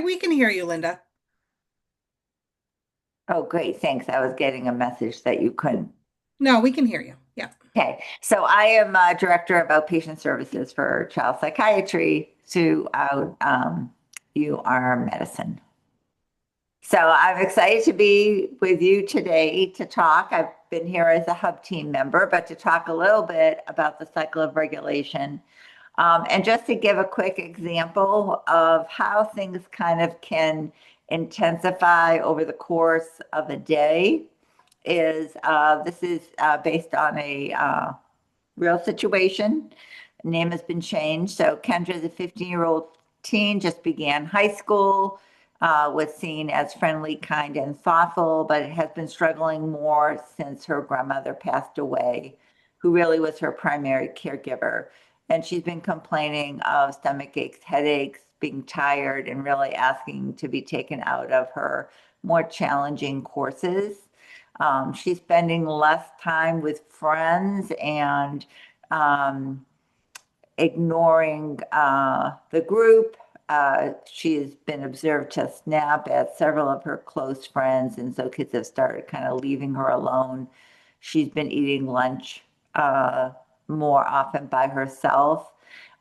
We can hear you, Linda. Oh, great. Thanks. I was getting a message that you couldn't. No, we can hear you. Yeah. Okay. So I am Director of Outpatient Services for Child Psychiatry throughout UR Medicine. So I'm excited to be with you today to talk. I've been here as a hub team member, but to talk a little bit about the cycle of regulation. And just to give a quick example of how things kind of can intensify over the course of a day is this is based on a real situation. Name has been changed. So Kendra is a 15-year-old teen, just began high school, was seen as friendly, kind, and thoughtful, but has been struggling more since her grandmother passed away, who really was her primary caregiver. And she's been complaining of stomach aches, headaches, being tired, and really asking to be taken out of her more challenging courses. She's spending less time with friends and ignoring the group. She has been observed to snap at several of her close friends, and so kids have started kind of leaving her alone. She's been eating lunch more often by herself.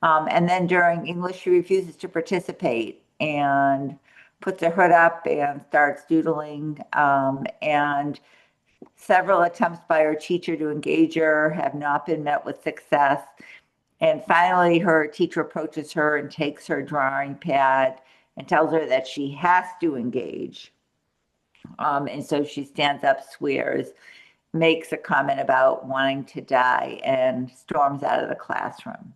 And then during English, she refuses to participate and puts her hood up and starts doodling. And several attempts by her teacher to engage her have not been met with success. And finally, her teacher approaches her and takes her drawing pad and tells her that she has to engage. And so she stands up, swears, makes a comment about wanting to die, and storms out of the classroom.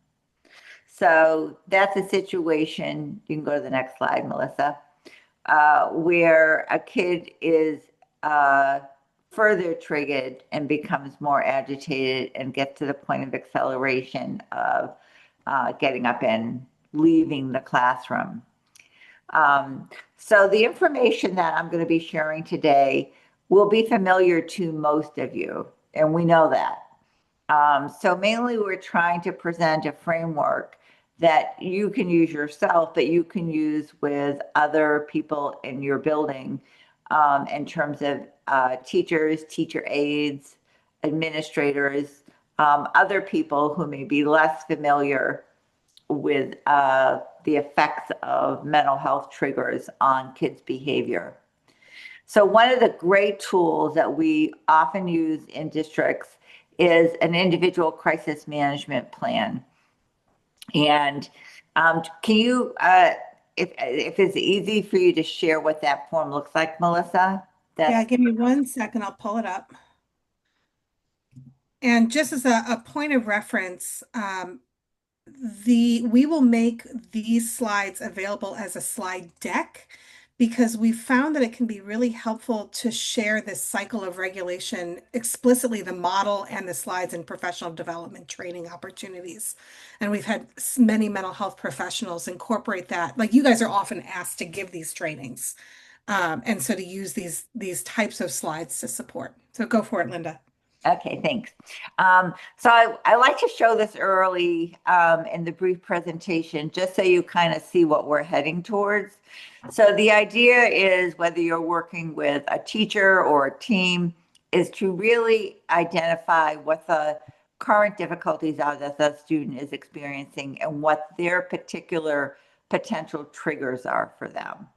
So that's a situation. You can go to the next slide, Melissa, where a kid is further triggered and becomes more agitated and gets to the point of acceleration of getting up and leaving the classroom. So the information that I'm going to be sharing today will be familiar to most of you, and we know that. So mainly we're trying to present a framework that you can use yourself, but you can use with other people in your building in terms of teachers, teacher aides, administrators, other people who may be less familiar with the effects of mental health triggers on kids' behavior. So one of the great tools that we often use in districts is an individual crisis management plan. And can you, if it's easy for you to share what that form looks like, Melissa? Yeah, That's give me 1 second. I'll pull it up. And just as a point of reference, we will make these slides available as a slide deck because we found that it can be really helpful to share this cycle of regulation explicitly, the model and the slides in professional development training opportunities. And we've had many mental health professionals incorporate that. Like you guys are often asked to give these trainings. And so to use these types of slides to support. So go for it, Linda. okay, thanks. So I like to show this early in the brief presentation, just so you kind of see what we're heading towards. So the idea is whether you're working with a teacher or a team is to really identify what the current difficulties are that the student is experiencing and what their particular potential triggers are for them.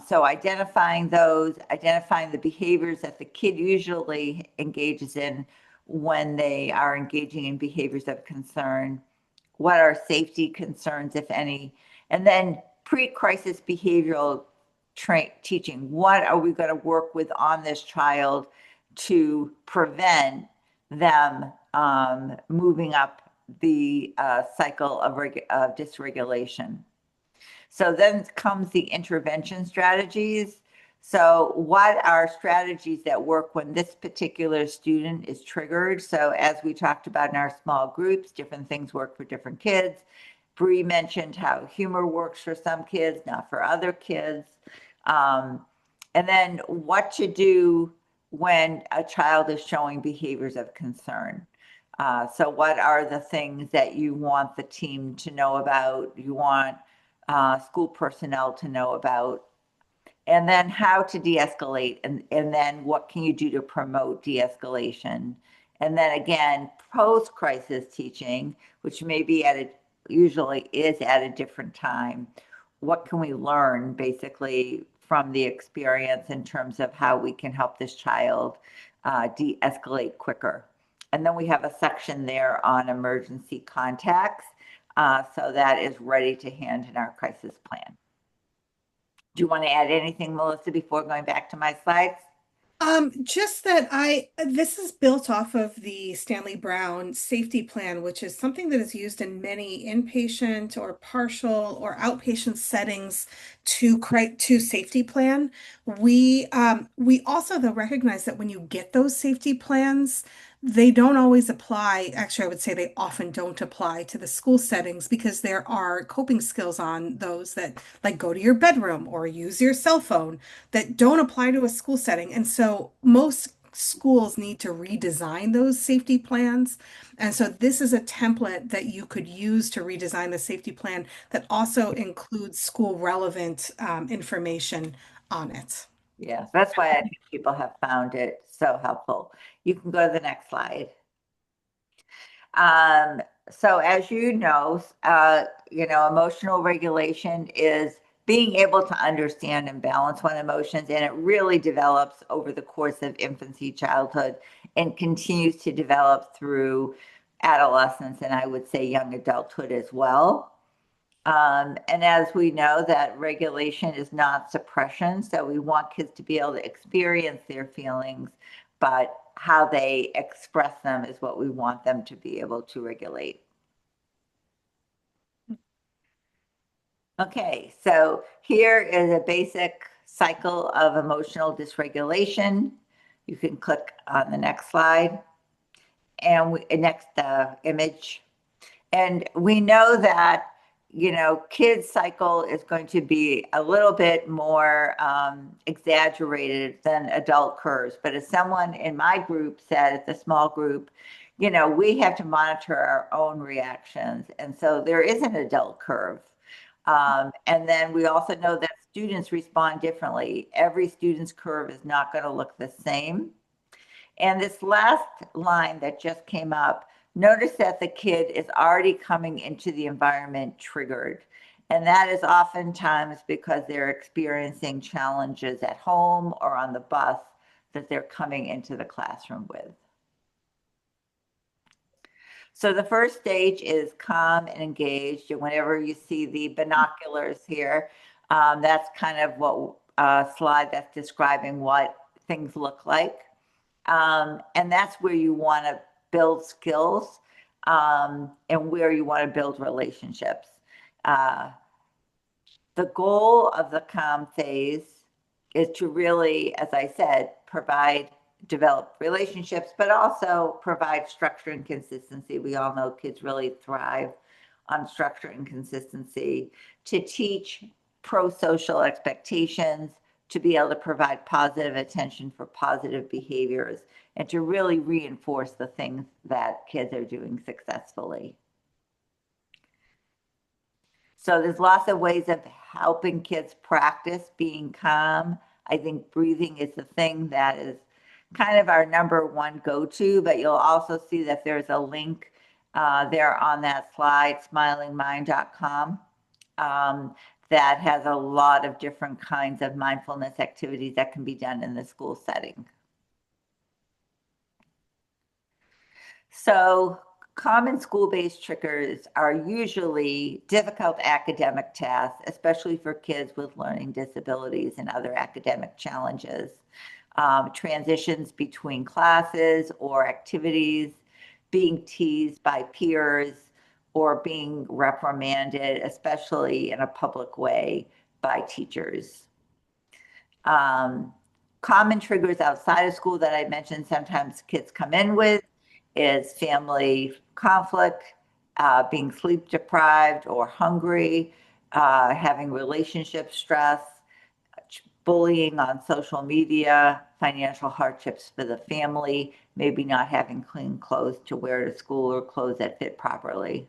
So identifying those, identifying the behaviors that the kid usually engages in when they are engaging in behaviors of concern, what are safety concerns, if any, and then pre-crisis behavioral teaching. What are we going to work with on this child to prevent them moving up the cycle of dysregulation? So then comes the intervention strategies. So what are strategies that work when this particular student is triggered? So as we talked about in our small groups, different things work for different kids. Bree mentioned how humor works for some kids, not for other kids. And then what to do when a child is showing behaviors of concern. So what are the things that you want the team to know about? You want school personnel to know about, and then how to de-escalate, and then what can you do to promote de-escalation. And then again, post-crisis teaching, which may be usually is at a different time. What can we learn basically from the experience in terms of how we can help this child de-escalate quicker? And then we have a section there on emergency contacts. So that is ready to hand in our crisis plan. Do you want to add anything, Melissa, before going back to my slides? Just that this is built off of the Stanley Brown safety plan, which is something that is used in many inpatient or partial or outpatient settings to safety plan. We also though recognize that when you get those safety plans, they don't always apply. Actually, I would say they often don't apply to the school settings because there are coping skills on those that like go to your bedroom or use your cell phone that don't apply to a school setting. And so most schools need to redesign those safety plans. And so this is a template that you could use to redesign the safety plan that also includes school relevant information on it. Yes, that's why I think people have found it so helpful. You can go to the next slide. Um, so as you know, emotional regulation is being able to understand and balance one's emotions, and it really develops over the course of infancy, childhood, and continues to develop through adolescence, and I would say young adulthood as well. And as we know that regulation is not suppression, so we want kids to be able to experience their feelings, but how they express them is what we want them to be able to regulate. Okay, so here is a basic cycle of emotional dysregulation. You can click on the next slide and next image. And we know that, you know, kids cycle is going to be a little bit more exaggerated than adult curves. But as someone in my group said, at the small group, you know, we have to monitor our own reactions. And so there is an adult curve. And then we also know that students respond differently. Every student's curve is not going to look the same. And this last line that just came up, notice that the kid is already coming into the environment triggered. And that is oftentimes because they're experiencing challenges at home or on the bus that they're coming into the classroom with. So the first stage is calm and engaged. And whenever you see the binoculars here, that's kind of what slide that's describing what things look like. And that's where you want to build skills and where you want to build relationships. The goal of the calm phase is to really, as I said, develop relationships, but also provide structure and consistency. We all know kids really thrive on structure and consistency, to teach pro-social expectations, to be able to provide positive attention for positive behaviors, and to really reinforce the things that kids are doing successfully. So there's lots of ways of helping kids practice being calm. I think breathing is the thing that is kind of our number one go-to, but you'll also see that there's a link there on that slide, smilingmind.com, that has a lot of different kinds of mindfulness activities that can be done in the school setting. So common school-based triggers are usually difficult academic tasks, especially for kids with learning disabilities and other academic challenges. Transitions between classes or activities, being teased by peers, or being reprimanded, especially in a public way, by teachers. Common triggers outside of school that I mentioned sometimes kids come in with is family conflict, being sleep deprived or hungry, having relationship stress, bullying on social media, financial hardships for the family, maybe not having clean clothes to wear to school or clothes that fit properly.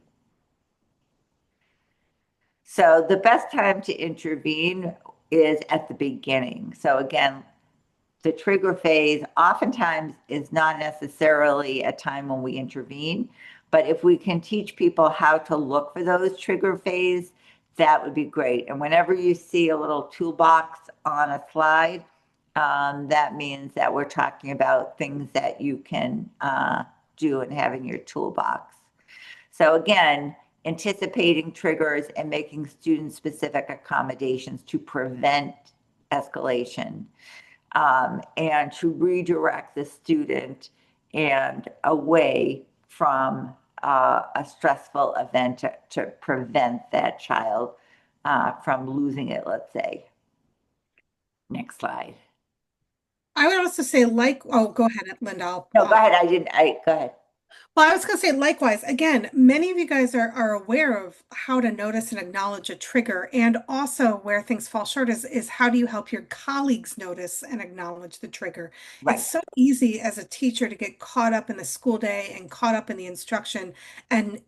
So the best time to intervene is at the beginning. So again, the trigger phase oftentimes is not necessarily a time when we intervene, but if we can teach people how to look for those trigger phase, that would be great. And whenever you see a little toolbox on a slide, that means that we're talking about things that you can do and have in your toolbox. So again, anticipating triggers and making student-specific accommodations to prevent escalation, and to redirect the student and away from a stressful event to prevent that child from losing it, let's say. Next slide. I would also say, like, oh, go ahead, Linda. No, go ahead. I didn't, go ahead. Well, I was going to say likewise. Again, many of you guys are aware of how to notice and acknowledge a trigger, and also where things fall short is how do you help your colleagues notice and acknowledge the trigger? It's Right. so easy as a teacher to get caught up in the school day and caught up in the instruction and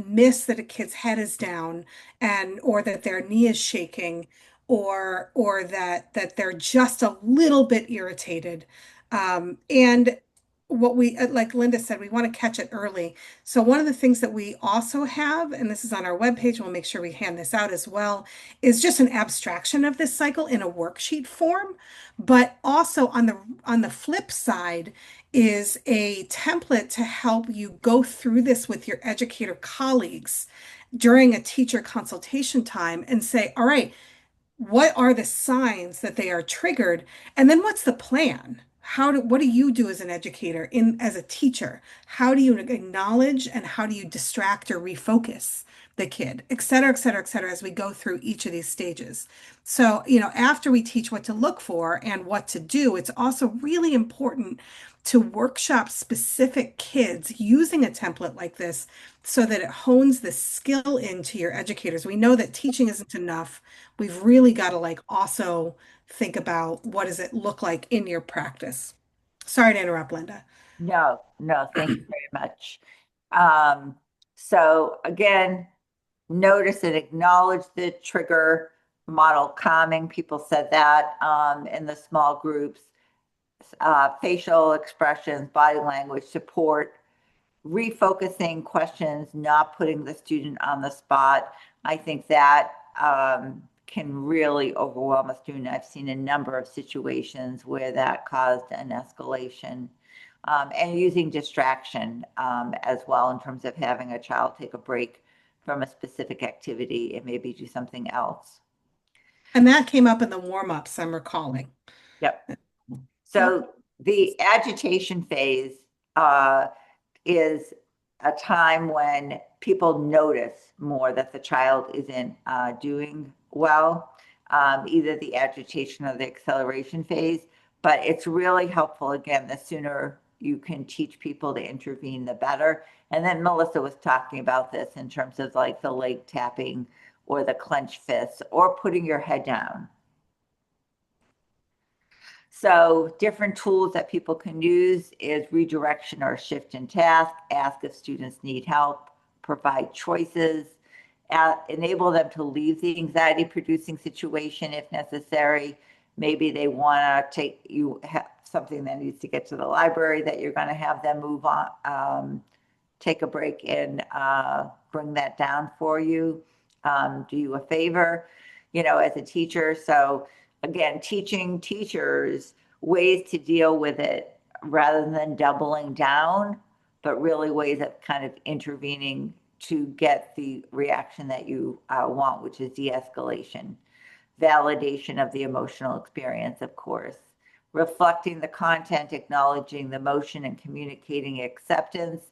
miss that a kid's head is down and or that their knee is shaking or that they're just a little bit irritated. And what we like Linda said, we want to catch it early. So one of the things that we also have, and this is on our webpage, we'll make sure we hand this out as well, is just an abstraction of this cycle in a worksheet form. But also on the flip side is a template to help you go through this with your educator colleagues during a teacher consultation time and say, all right, what are the signs that they are triggered? And then what's the plan? What do you do as an educator as a teacher? How do you acknowledge and how do you distract or refocus the kid, et cetera, et cetera, as we go through each of these stages? So, after we teach what to look for and what to do, it's also really important to workshop specific kids using a template like this so that it hones the skill into your educators. We know that teaching isn't enough. We've really got to also think about what does it look like in your practice. Sorry to interrupt, Linda. No, no, thank you very much. Um, so again, notice and acknowledge the trigger, model calming. People said that in the small groups, facial expressions, body language, support, refocusing questions, not putting the student on the spot. I think that can really overwhelm a student. I've seen a number of situations where that caused an escalation. And using distraction as well in terms of having a child take a break from a specific activity and maybe do something else. And that came up in the warm-ups, I'm recalling. Yep. Yep. So the agitation phase is a time when people notice more that the child isn't doing well, either the agitation or the acceleration phase. But it's really helpful, again, the sooner you can teach people to intervene, the better. And then Melissa was talking about this in terms of like the leg tapping or the clenched fists or putting your head down. So different tools that people can use is redirection or shift in task, ask if students need help, provide choices, enable them to leave the anxiety producing situation if necessary. Maybe they want to have something that needs to get to the library that you're going to have them move on, take a break and bring that down for you, do you a favor, as a teacher. So again, teaching teachers ways to deal with it rather than doubling down, but really ways of kind of intervening to get the reaction that you want, which is de-escalation, validation of the emotional experience, of course, reflecting the content, acknowledging the emotion, and communicating acceptance.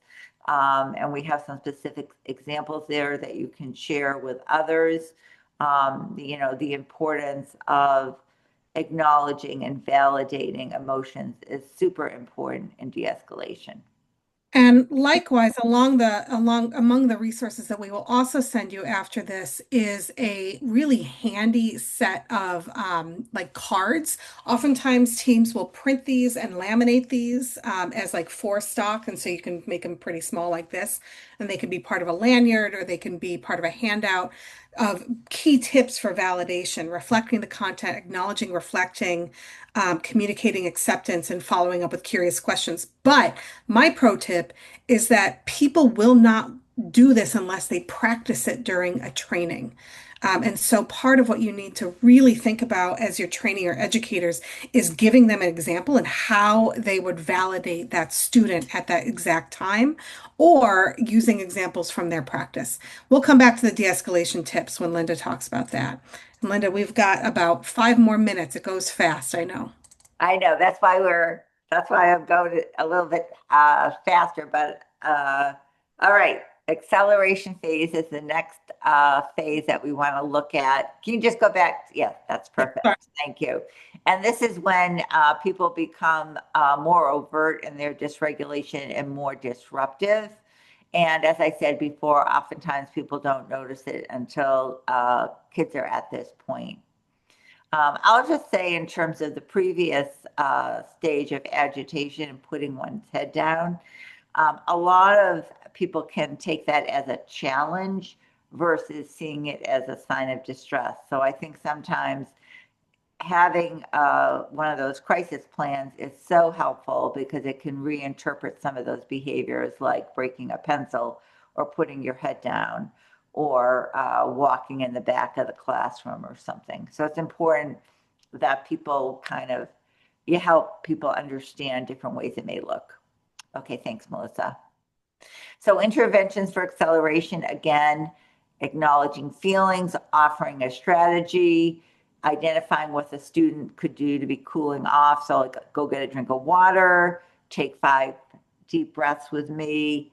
And we have some specific examples there that you can share with others. The importance of acknowledging and validating emotions is super important in de-escalation. And likewise, among the resources that we will also send you after this is a really handy set of like cards. Oftentimes, teams will print these and laminate these as like for stock, and so you can make them pretty small like this, and they can be part of a lanyard or they can be part of a handout. of key tips for validation, reflecting the content, acknowledging, reflecting, communicating acceptance, and following up with curious questions. But my pro tip is that people will not do this unless they practice it during a training. And so part of what you need to really think about as you're training your educators is giving them an example and how they would validate that student at that exact time or using examples from their practice. We'll come back to the de-escalation tips when Linda talks about that. And Linda, we've got about 5 more minutes. It goes fast, I know. I know that's why I'm going a little bit faster, but all right. Acceleration phase is the next phase that we want to look at. Can you just go back? Yeah, that's perfect. Thank you. And this is when people become more overt in their dysregulation and more disruptive. And as I said before, oftentimes people don't notice it until kids are at this point. I'll just say in terms of the previous stage of agitation and putting one's head down, a lot of people can take that as a challenge versus seeing it as a sign of distress. So I think sometimes having one of those crisis plans is so helpful because it can reinterpret some of those behaviors like breaking a pencil or putting your head down or walking in the back of the classroom or something. So it's important that people you help people understand different ways it may look. Okay, thanks, Melissa. So interventions for acceleration, again, acknowledging feelings, offering a strategy, identifying what the student could do to be cooling off. So like go get a drink of water, take 5 deep breaths with me,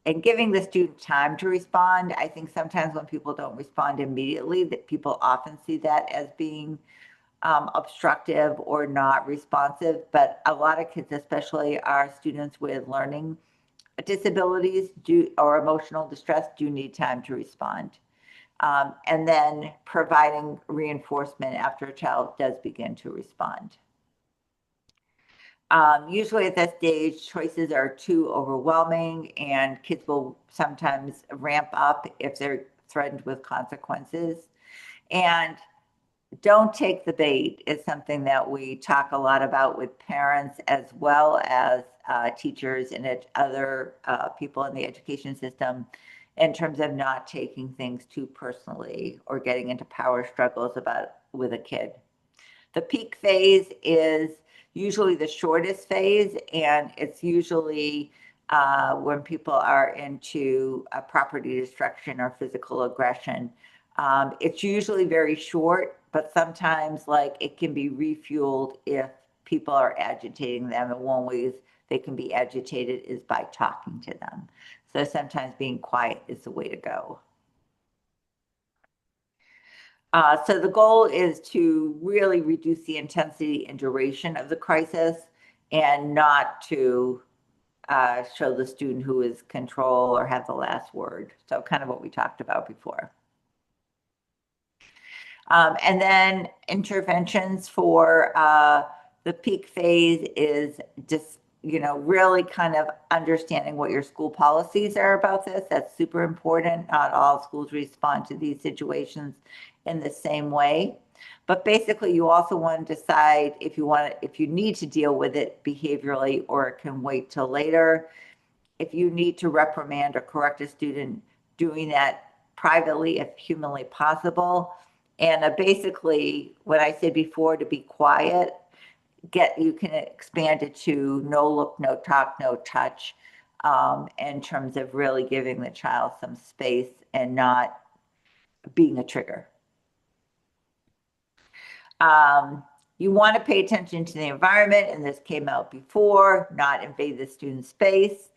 and giving the student time to respond. I think sometimes when people don't respond immediately, that people often see that as being obstructive or not responsive. But a lot of kids, especially our students with learning disabilities or emotional distress, do need time to respond. And then providing reinforcement after a child does begin to respond. Usually at that stage, choices are too overwhelming and kids will sometimes ramp up if they're threatened with consequences. And don't take the bait is something that we talk a lot about with parents as well as teachers and other people in the education system in terms of not taking things too personally or getting into power struggles with a kid. The peak phase is usually the shortest phase, and it's usually when people are into property destruction or physical aggression. It's usually very short, but sometimes like it can be refueled if people are agitating them. And one way they can be agitated is by talking to them. So sometimes being quiet is the way to go. So the goal is to really reduce the intensity and duration of the crisis and not to show the student who is control or have the last word. So kind of what we talked about before. And then interventions for the peak phase is just, really kind of understanding what your school policies are about this. That's super important. Not all schools respond to these situations in the same way. But basically, you also want to decide if you need to deal with it behaviorally or it can wait till later. If you need to reprimand or correct a student, doing that privately if humanly possible. And basically, what I said before, to be quiet, you can expand it to no look, no talk, no touch, in terms of really giving the child some space and not being a trigger. You want to pay attention to the environment, and this came out before, not invade the student's space.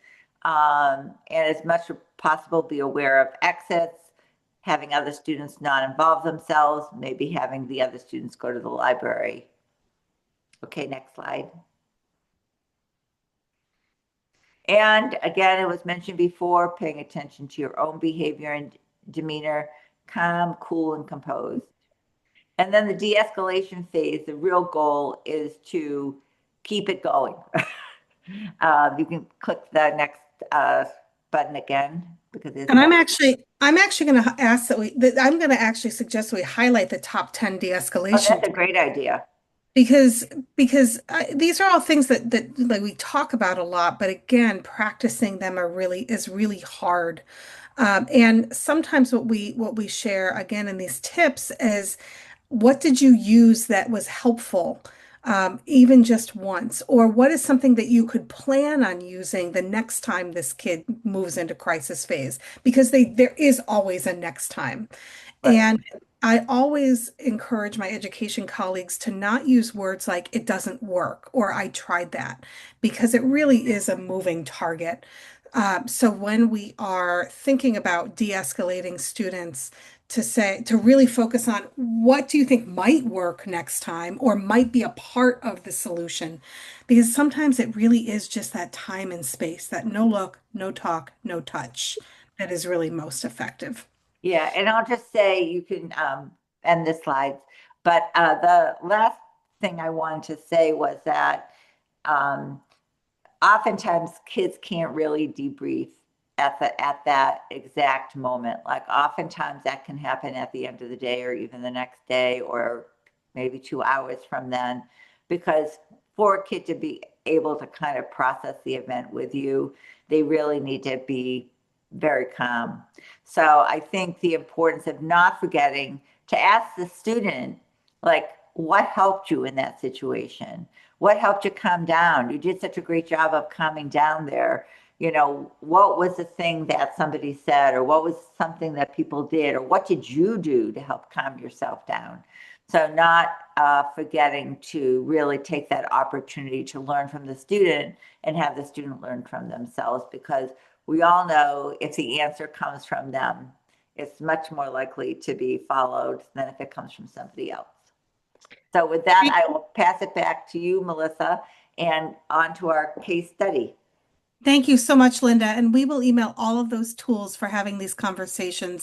And as much as possible, be aware of exits, having other students not involve themselves, maybe having the other students go to the library. Okay, next slide. And again, it was mentioned before, paying attention to your own behavior and demeanor, calm, cool, and composed. And then the de-escalation phase, the real goal is to keep it going. You can click the next button again because And I'm actually I'm actually going to ask that I'm going to actually suggest we highlight the top 10 Oh, de-escalation that's a great idea. because these are all things that like we talk about a lot, but again, practicing them is really hard. And sometimes what we share again in these tips is what did you use that was helpful, even just once, or what is something that you could plan on using the next time this kid moves into crisis phase? Because there is always a next time. Right. And I always encourage my education colleagues to not use words like it doesn't work or I tried that, because it really is a moving target. So when we are thinking about de-escalating students, to really focus on what do you think might work next time or might be a part of the solution, because sometimes it really is just that time and space, that no look, no talk, no touch, that is really most effective. Yeah, and I'll just say you can end the slides, but the last thing I wanted to say was that um, oftentimes kids can't really debrief at that exact moment. Like oftentimes that can happen at the end of the day or even the next day or maybe 2 hours from then, because for a kid to be able to kind of process the event with you, they really need to be very calm. So I think the importance of not forgetting to ask the student, like, what helped you in that situation? What helped you calm down? You did such a great job of calming down there. You know, what was the thing that somebody said, or what was something that people did, or what did you do to help calm yourself down? So, not forgetting to really take that opportunity to learn from the student and have the student learn from themselves, because we all know if the answer comes from them, it's much more likely to be followed than if it comes from somebody else. So with that, I will pass it back to you, Melissa, and on to our case study. Thank you so much, Linda. And we will email all of those tools for having these conversations.